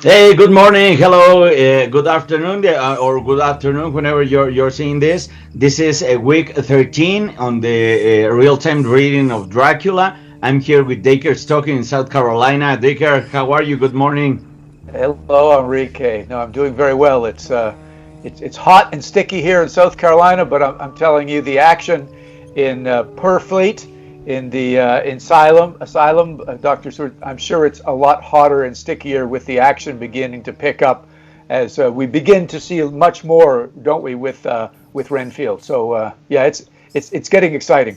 Hey, good morning, hello, good afternoon, or good afternoon whenever you're seeing this. This is week 13 on the real-time reading of Dracula. I'm here with Dacre Stoker in South Carolina. Dacre, how are you? Good morning. Hello, Enrique. No, I'm doing very well. It's hot and sticky here in South Carolina, but I'm telling you, the action in Purfleet, in the asylum, Dr. Seward, I'm sure it's a lot hotter and stickier with the action beginning to pick up as we begin to see much more, don't we, with Renfield. So yeah, it's getting exciting.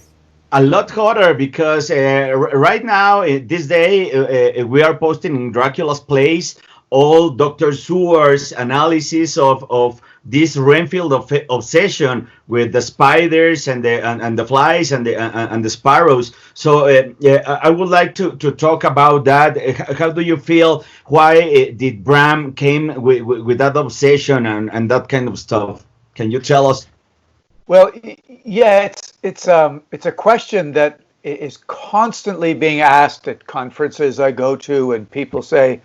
A lot hotter because right now, this day, we are posting in Dracula's Place all Dr. Seward's analysis of this Renfield obsession with the spiders and the flies and the sparrows. So yeah, I would like to talk about that. How do you feel? Why did Bram came with that obsession and that kind of stuff? Can you tell us? Well, yeah, it's a question that is constantly being asked at conferences I go to, and people say,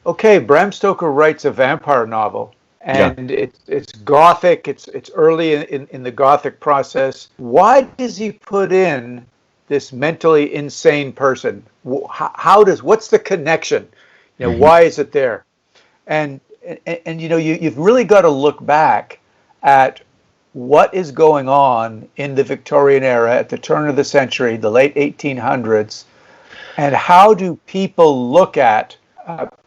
"Okay, Bram Stoker writes a vampire novel, Yeah. and it's gothic. It's early in the gothic process. Why does he put in this mentally insane person? What's the connection? Hmm. Why is it there?" And you've really got to look back at what is going on in the Victorian era at the turn of the century, the late 1800s, and how do people look at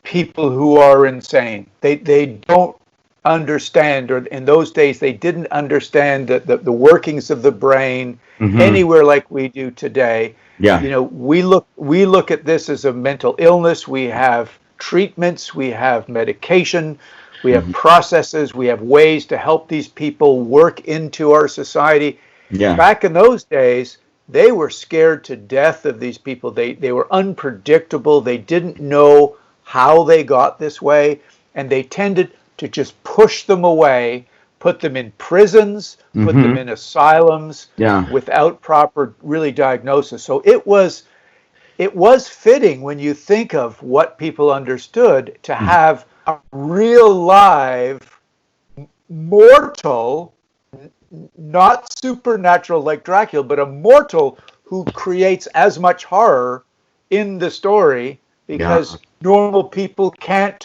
people who are insane? They don't understand, or in those days they didn't understand the workings of the brain Hmm. anywhere like we do today. Yeah. We look at this as a mental illness. We have treatments, we have medication, we have Hmm. processes, we have ways to help these people work into our society. Yeah. Back in those days, they were scared to death of these people. They were unpredictable. They didn't know how they got this way, and they tended to just push them away, put them in prisons, put them Hmm. in asylums Yeah. without proper really diagnosis. So it was fitting, when you think of what people understood, to Mhm. have a real live mortal, not supernatural like Dracula, but a mortal who creates as much horror in the story, Yeah. because normal people can't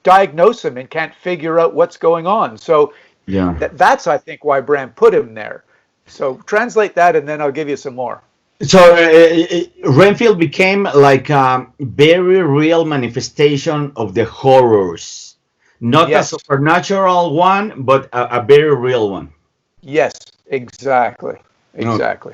diagnose him and can't figure out what's going on. So Yeah. that's, I think, why Bram put him there. So translate that, and then I'll give you some more. So Renfield became like a very real manifestation of the horrors, not a Yes, supernatural one, but a very real one. yes, exactly, Okay. exactly.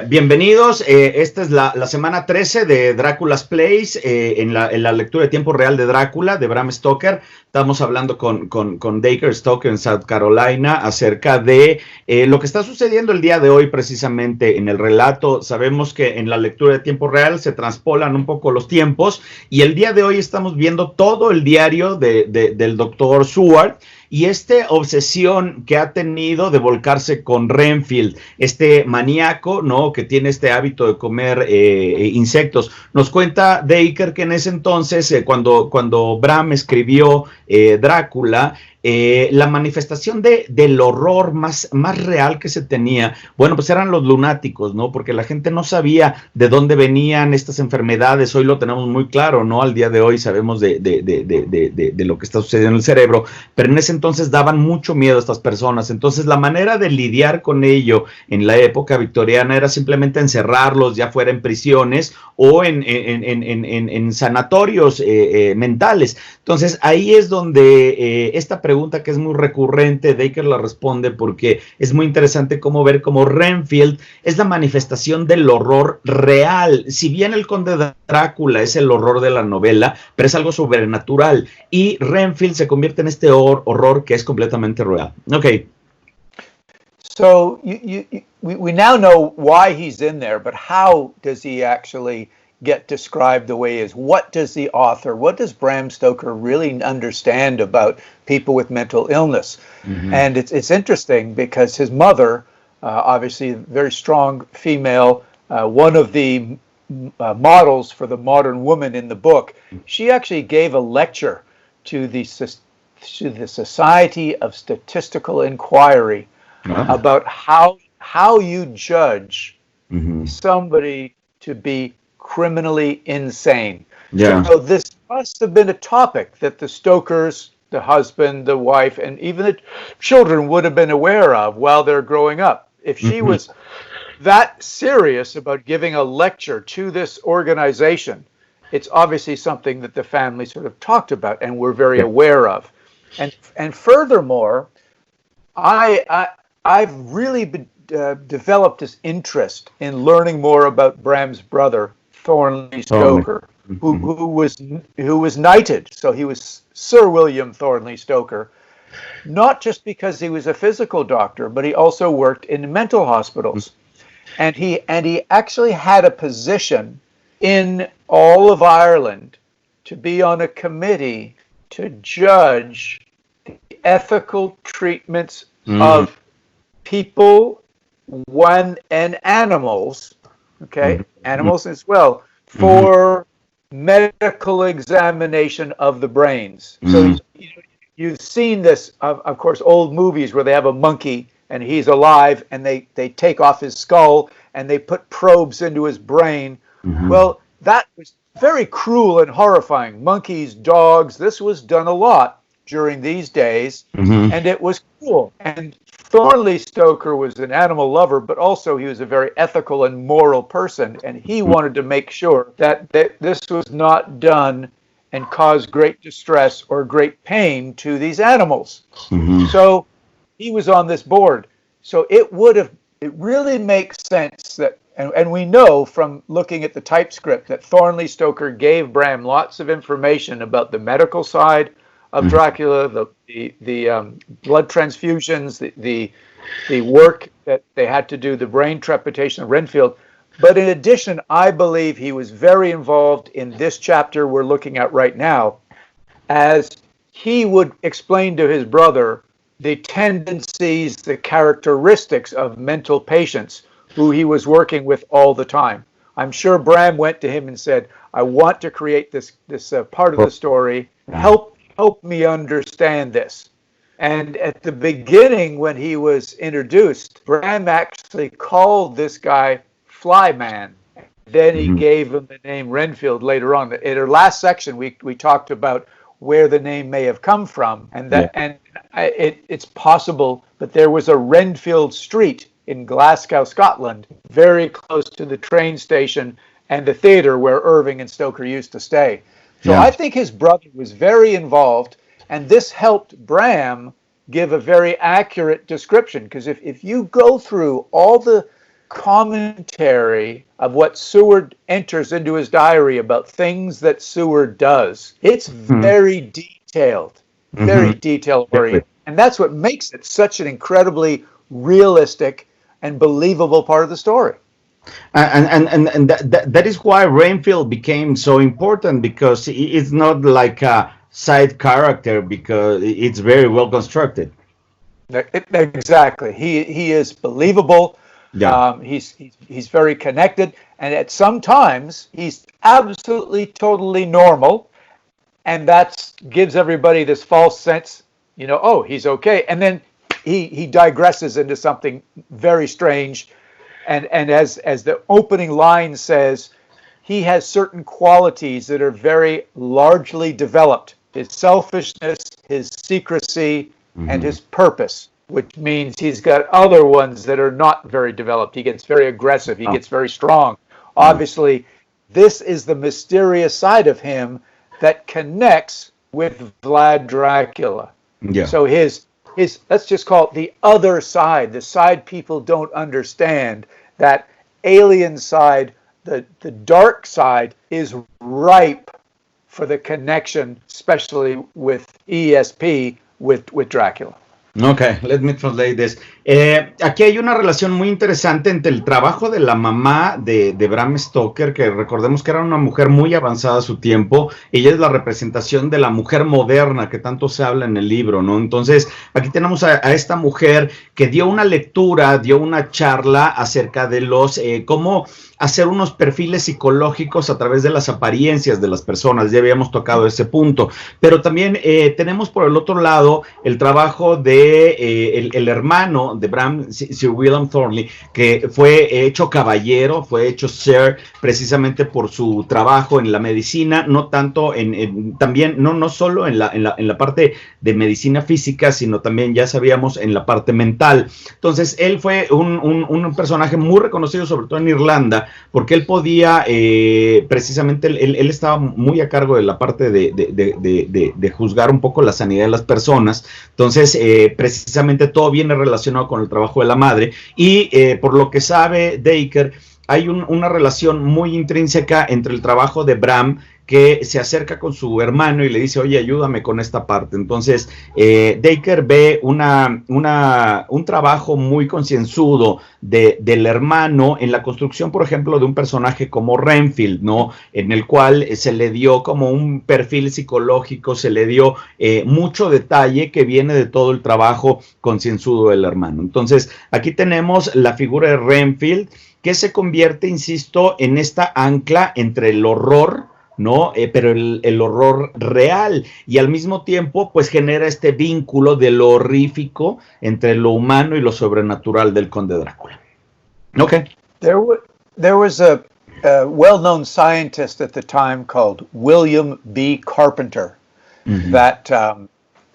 Bienvenidos, esta es la semana 13 de Drácula's Place, en la lectura de tiempo real de Drácula, de Bram Stoker. Estamos hablando con Dacre Stoker en South Carolina acerca de lo que está sucediendo el día de hoy precisamente en el relato. Sabemos que en la lectura de tiempo real se transpolan un poco los tiempos y el día de hoy estamos viendo todo el diario del doctor Seward y esta obsesión que ha tenido de volcarse con Renfield, este maníaco, ¿no? Que tiene este hábito de comer insectos. Nos cuenta Dacre que en ese entonces, cuando Bram escribió Drácula, la manifestación del horror más real que se tenía, bueno, pues eran los lunáticos, ¿no? Porque la gente no sabía de dónde venían estas enfermedades. Hoy lo tenemos muy claro, ¿no? Al día de hoy sabemos de lo que está sucediendo en el cerebro, pero en ese entonces daban mucho miedo a estas personas. Entonces la manera de lidiar con ello en la época victoriana era simplemente encerrarlos, ya fuera en prisiones o en sanatorios mentales. Entonces ahí es donde esta pregunta, que es muy recurrente, Dacre la responde porque es muy interesante cómo ver cómo Renfield es la manifestación del horror real. Si bien el conde Drácula es el horror de la novela, pero es algo sobrenatural, y Renfield se convierte en este horror que es completamente real. Ok. So we now know why he's in there, but how does he actually get described the way he is? What does the author, what does Bram Stoker really understand about people with mental illness? Uh-huh. And it's interesting because his mother, obviously a very strong female, one of the models for the modern woman in the book, she actually gave a lecture to the Society of Statistical Inquiry about how you judge somebody to be criminally insane. Yeah. So this must have been a topic that the Stokers, the husband, the wife, and even the children would have been aware of while they're growing up. If she was that serious about giving a lecture to this organization, it's obviously something that the family sort of talked about and were very aware of. And furthermore, I've really developed this interest in learning more about Bram's brother, Thornley Stoker, who was knighted. So he was Sir William Thornley Stoker, not just because he was a physical doctor, but he also worked in mental hospitals. And he actually had a position in all of Ireland to be on a committee to judge the ethical treatments of people and animals, animals as well, for medical examination of the brains. So you've seen this, of course, old movies where they have a monkey and he's alive and they take off his skull and they put probes into his brain. Well, that was very cruel and horrifying. Monkeys, dogs, this was done a lot during these days, and it was cruel. And Thornley Stoker was an animal lover, but also he was a very ethical and moral person, and he wanted to make sure that this was not done and caused great distress or great pain to these animals. So he was on this board. So it really makes sense that, and we know from looking at the typescript that Thornley Stoker gave Bram lots of information about the medical side of Dracula, the blood transfusions, the work that they had to do, the brain trepitation of Renfield. But in addition, I believe he was very involved in this chapter we're looking at right now, as he would explain to his brother the tendencies, the characteristics of mental patients who he was working with all the time. I'm sure Bram went to him and said, I want to create this part of the story. Help me understand this. And at the beginning, when he was introduced, Bram actually called this guy Flyman. Then he gave him the name Renfield later on. In our last section, we talked about where the name may have come from, and it's possible that there was a Renfield Street in Glasgow, Scotland, very close to the train station and the theater where Irving and Stoker used to stay. So I think his brother was very involved, and this helped Bram give a very accurate description, because if you go through all the commentary of what Seward enters into his diary about things that Seward does, it's very detailed, very detail-oriented. And that's what makes it such an incredibly realistic and believable part of the story. And that is why Renfield became so important, because it's not like a side character, because it's very well constructed. Exactly. He is believable. He's very connected, and at some times he's absolutely totally normal, and that gives everybody this false sense, oh, he's okay. And then he digresses into something very strange. And as the opening line says, he has certain qualities that are very largely developed. His selfishness, his secrecy, and his purpose, which means he's got other ones that are not very developed. He gets very aggressive. He gets very strong. Obviously, this is the mysterious side of him that connects with Vlad Dracula. So his let's just call it the other side, the side people don't understand, that alien side, the dark side, is ripe for the connection, especially with ESP, with Dracula. Okay, let me translate this. Aquí hay una relación muy interesante entre el trabajo de la mamá de Bram Stoker, que recordemos que era una mujer muy avanzada a su tiempo. Ella es la representación de la mujer moderna que tanto se habla en el libro, ¿no? Entonces, aquí tenemos a esta mujer que dio una lectura, dio una charla acerca de cómo hacer unos perfiles psicológicos a través de las apariencias de las personas. Ya habíamos tocado ese punto. Pero también tenemos por el otro lado el trabajo de el hermano de Bram, Sir William Thornley, que fue hecho caballero, fue hecho Sir precisamente por su trabajo en la medicina, no tanto también, no solo en la parte de medicina física, sino también, ya sabíamos, en la parte mental. Entonces, él fue un personaje muy reconocido, sobre todo en Irlanda, porque él podía, precisamente, él estaba muy a cargo de la parte de juzgar un poco la sanidad de las personas. Entonces, precisamente todo viene relacionado con el trabajo de la madre, y por lo que sabe Dacre, hay una relación muy intrínseca entre el trabajo de Bram, que se acerca con su hermano y le dice, oye, ayúdame con esta parte. Entonces, Dacre ve un trabajo muy concienzudo del hermano en la construcción, por ejemplo, de un personaje como Renfield, ¿no? En el cual se le dio como un perfil psicológico, se le dio mucho detalle que viene de todo el trabajo concienzudo del hermano. Entonces, aquí tenemos la figura de Renfield, que se convierte, insisto, en esta ancla entre el horror, ¿no? Pero el horror real, y al mismo tiempo pues genera este vínculo de lo horrífico entre lo humano y lo sobrenatural del conde Drácula. Okay. There was a well-known scientist at the time called William B. Carpenter that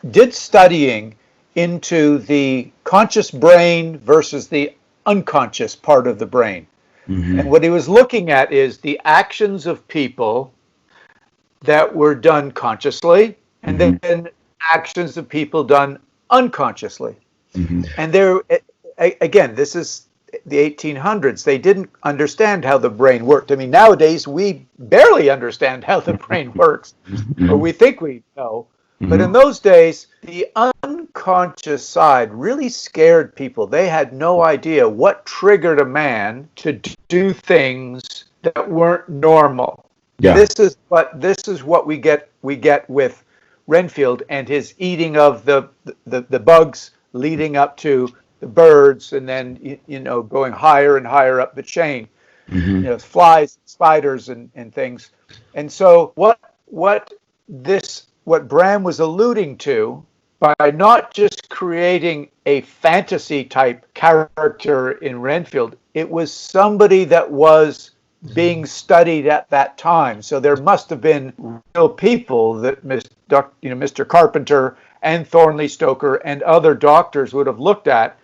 did studying into the conscious brain versus the unconscious part of the brain. And what he was looking at is the actions of people that were done consciously, and then actions of people done unconsciously. And there, again, this is the 1800s. They didn't understand how the brain worked. I mean, nowadays we barely understand how the brain works, or we think we know. But in those days, the unconscious side really scared people. They had no idea what triggered a man to do things that weren't normal. Yeah. This is what we get with Renfield and his eating of the bugs leading up to the birds, and then going higher and higher up the chain. Flies, spiders, and things. And so what Bram was alluding to, by not just creating a fantasy type character in Renfield, it was somebody that was being studied at that time. So there must have been real people that Mr. Carpenter and Thornley Stoker and other doctors would have looked at,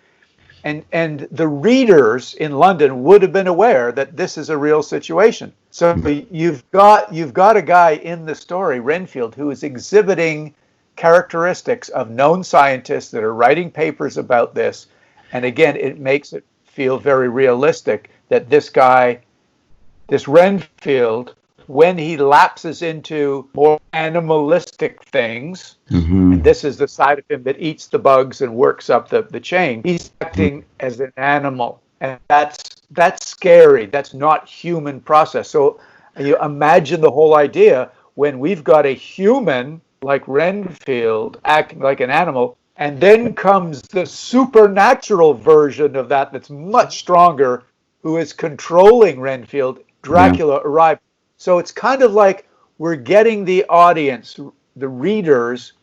and the readers in London would have been aware that this is a real situation. So you've got a guy in the story, Renfield, who is exhibiting characteristics of known scientists that are writing papers about this. And again, it makes it feel very realistic that this Renfield, when he lapses into more animalistic things, and this is the side of him that eats the bugs and works up the chain, he's acting as an animal. And that's scary. That's not human process. So you imagine the whole idea when we've got a human like Renfield acting like an animal, and then comes the supernatural version of that's much stronger, who is controlling Renfield. Dracula arrived. So it's kind of like we're getting the audience, the readers,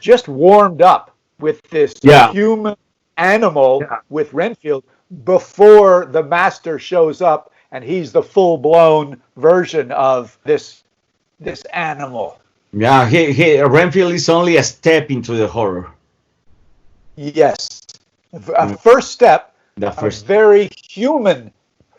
just warmed up with this human animal with Renfield before the master shows up and he's the full-blown version of this animal. Yeah, Renfield is only a step into the horror. Yes, a first step, very human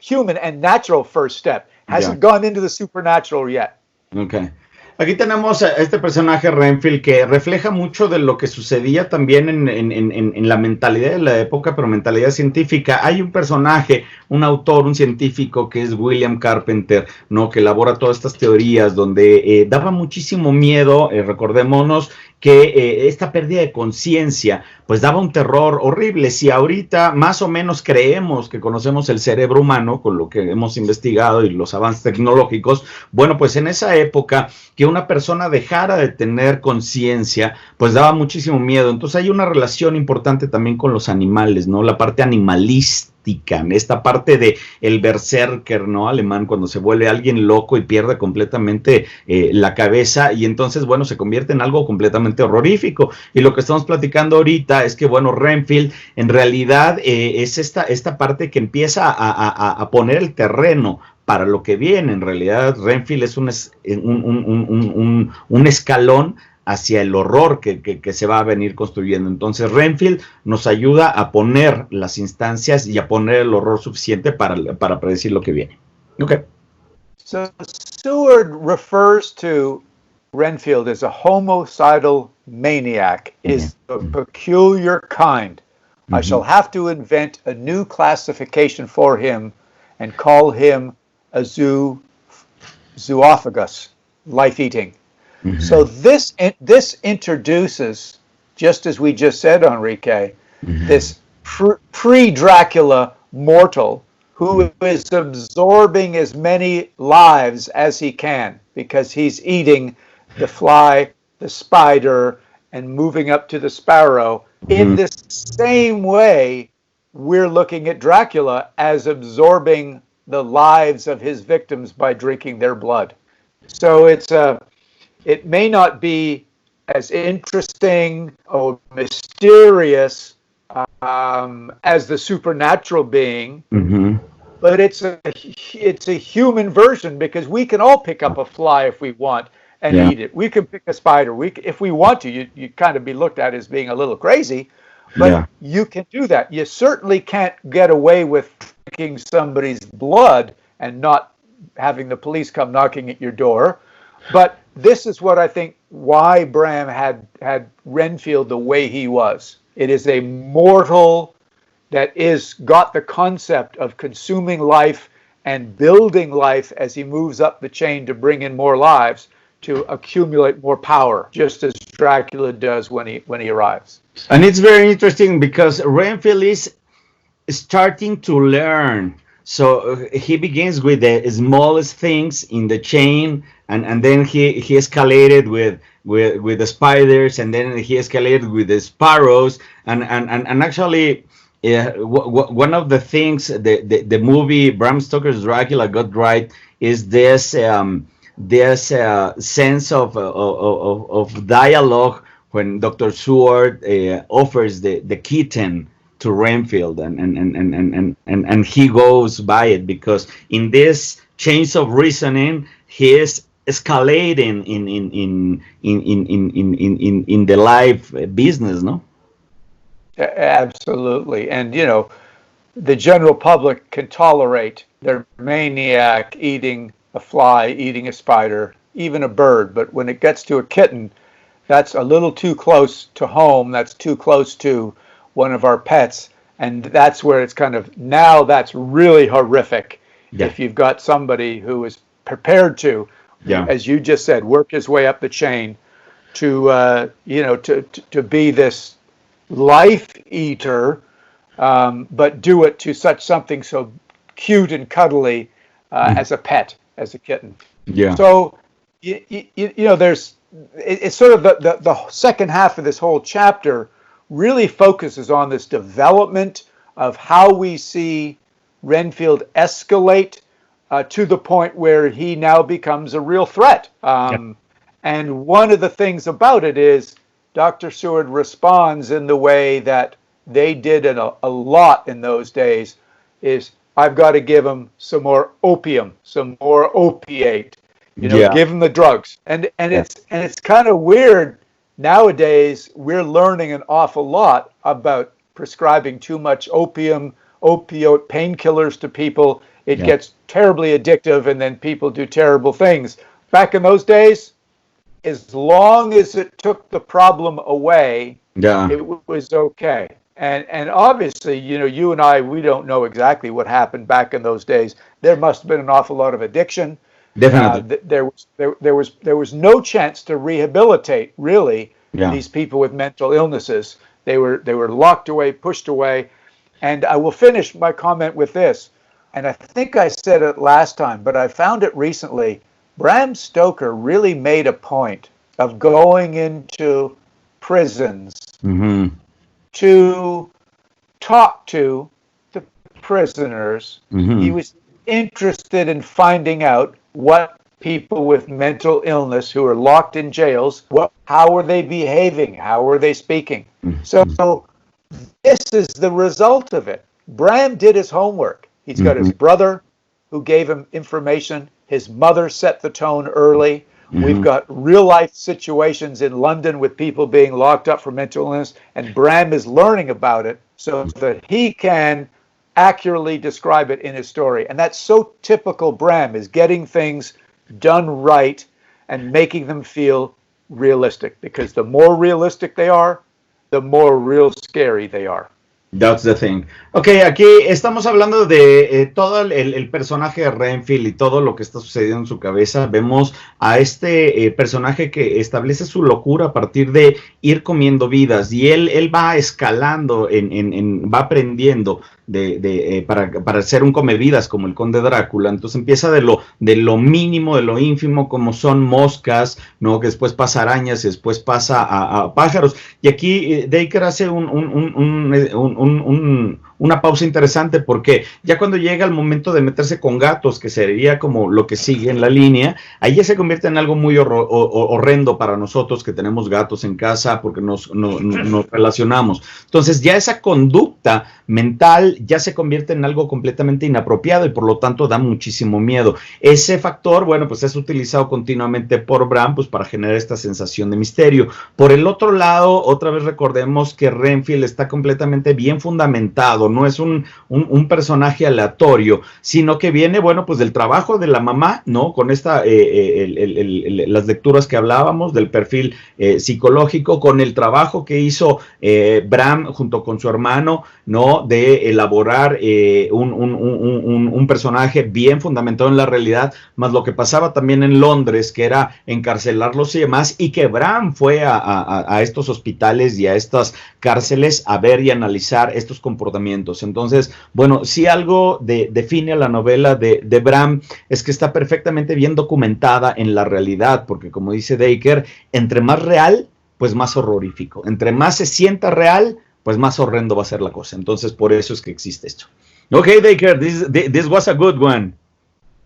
and natural first step. Hasn't gone into the supernatural yet. Okay. Aquí tenemos a este personaje Renfield que refleja mucho de lo que sucedía también en la mentalidad de la época, pero mentalidad científica. Hay un personaje, un autor, un científico que es William Carpenter, ¿no? Que elabora todas estas teorías donde daba muchísimo miedo, recordémonos, que esta pérdida de conciencia pues daba un terror horrible. Si ahorita más o menos creemos que conocemos el cerebro humano con lo que hemos investigado y los avances tecnológicos, bueno, pues en esa época que una persona dejara de tener conciencia pues daba muchísimo miedo. Entonces hay una relación importante también con los animales, ¿no? La parte animalista, esta parte de el berserker, ¿no? Alemán, cuando se vuelve alguien loco y pierde completamente la cabeza, y entonces, bueno, se convierte en algo completamente horrorífico. Y lo que estamos platicando ahorita es que, bueno, Renfield en realidad es esta parte que empieza a poner el terreno para lo que viene. En realidad, Renfield es un escalón hacia el horror que se va a venir construyendo. Entonces Renfield nos ayuda a poner las instancias y a poner el horror suficiente para predecir lo que viene. Okay. So Seward refers to Renfield as a homicidal maniac, is a peculiar kind. I shall have to invent a new classification for him and call him a zoophagus, life-eating. So this introduces, just as we just said, Enrique, this pre-Dracula mortal who is absorbing as many lives as he can because he's eating the fly, the spider, and moving up to the sparrow. In the same way, we're looking at Dracula as absorbing the lives of his victims by drinking their blood. So it may not be as interesting or mysterious as the supernatural being, but it's a human version because we can all pick up a fly if we want and eat it. We can pick a spider. If we want to, you kind of be looked at as being a little crazy, but you can do that. You certainly can't get away with drinking somebody's blood and not having the police come knocking at your door. But this is what I think why Bram had Renfield the way he was. It is a mortal that got the concept of consuming life and building life as he moves up the chain to bring in more lives, to accumulate more power, just as Dracula does when he arrives. And it's very interesting because Renfield is starting to learn. So he begins with the smallest things in the chain, and then he escalated with the spiders, and then he escalated with the sparrows, and actually one of the things the movie Bram Stoker's Dracula got right is this sense of dialogue when Dr. Seward offers the kitten to Renfield, and he goes by it because in this chains of reasoning he is escalating in the life business, no? Absolutely. And the general public can tolerate their maniac eating a fly, eating a spider, even a bird, but when it gets to a kitten, that's a little too close to home. That's too close to one of our pets, and that's where it's now that's really horrific. If you've got somebody who is prepared to, as you just said, work his way up the chain to be this life eater, but do it to such something so cute and cuddly as a pet, as a kitten. So there's it's sort of the second half of this whole chapter really focuses on this development of how we see Renfield escalate to the point where he now becomes a real threat. And one of the things about it is Dr. Seward responds in the way that they did a lot in those days, is I've got to give him some more opium, some more opiate, give him the drugs. And it's kind of weird. Nowadays, we're learning an awful lot about prescribing too much opioid painkillers to people. It gets terribly addictive, and then people do terrible things. Back in those days, as long as it took the problem away, it was okay. And obviously, you and I, we don't know exactly what happened back in those days. There must have been an awful lot of addiction. Definitely. There was no chance to rehabilitate, really, Yeah. These people with mental illnesses, they were locked away, pushed away. And I will finish my comment with this. And I think I said it last time, but I found it recently. Bram Stoker really made a point of going into prisons to talk to the prisoners. He was interested in finding out what people with mental illness who are locked in jails, how are they behaving? How are they speaking? So this is the result of it. Bram did his homework. He's got his brother who gave him information. His mother set the tone early. We've got real life situations in London with people being locked up for mental illness, and Bram is learning about it so that he can accurately describe it in his story. And that's so typical Bram, is getting things done right and making them feel realistic, because the more realistic they are, the more real scary they are. That's the thing. Ok, aquí estamos hablando de todo el personaje de Renfield y todo lo que está sucediendo en su cabeza. Vemos a este personaje que establece su locura a partir de ir comiendo vidas, y él va escalando, va aprendiendo para ser un comevidas como el conde Drácula. Entonces empieza de lo mínimo, de lo ínfimo, como son moscas, ¿no? Que después pasa arañas y después pasa a pájaros. Y aquí Dacre hace una pausa interesante, porque ya cuando llega el momento de meterse con gatos, que sería como lo que sigue en la línea, ahí ya se convierte en algo muy horrendo para nosotros que tenemos gatos en casa, porque nos relacionamos. Entonces ya esa conducta mental ya se convierte en algo completamente inapropiado, y por lo tanto da muchísimo miedo. Ese factor, bueno, pues es utilizado continuamente por Bram, pues para generar esta sensación de misterio. Por el otro lado, otra vez recordemos que Renfield está completamente bien fundamentado, no es un personaje aleatorio, sino que viene, bueno, pues del trabajo de la mamá, ¿no? Con las lecturas que hablábamos, del perfil psicológico, con el trabajo que hizo Bram junto con su hermano, ¿no? De elaborar un personaje bien fundamentado en la realidad, más lo que pasaba también en Londres, que era encarcelarlos y demás, y que Bram fue a estos hospitales y a estas cárceles a ver y analizar estos comportamientos. Entonces, bueno, si algo define a la novela de Bram, es que está perfectamente bien documentada en la realidad, porque como dice Dacre, entre más real, pues más horrorífico. Entre más se sienta real, pues más horrendo va a ser la cosa. Entonces, por eso es que existe esto. Okay, Dacre, this was a good one.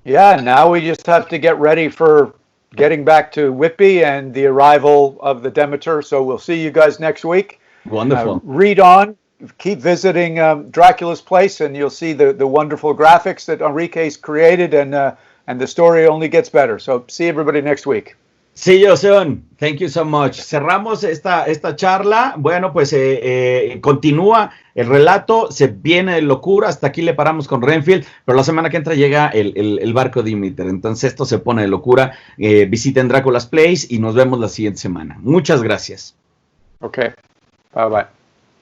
Yeah, now we just have to get ready for getting back to Whitby and the arrival of the Demeter. So we'll see you guys next week. Wonderful. Read on. Keep visiting Dracula's place, and you'll see the wonderful graphics that Enrique's created, and the story only gets better. So see everybody next week. See you soon. Thank you so much. Cerramos esta charla. Bueno, pues continúa el relato, se viene de locura. Hasta aquí le paramos con Renfield, pero la semana que entra llega el barco de Demeter. Entonces esto se pone de locura. Visiten Dracula's Place y nos vemos la siguiente semana. Muchas gracias. Okay. Bye-bye.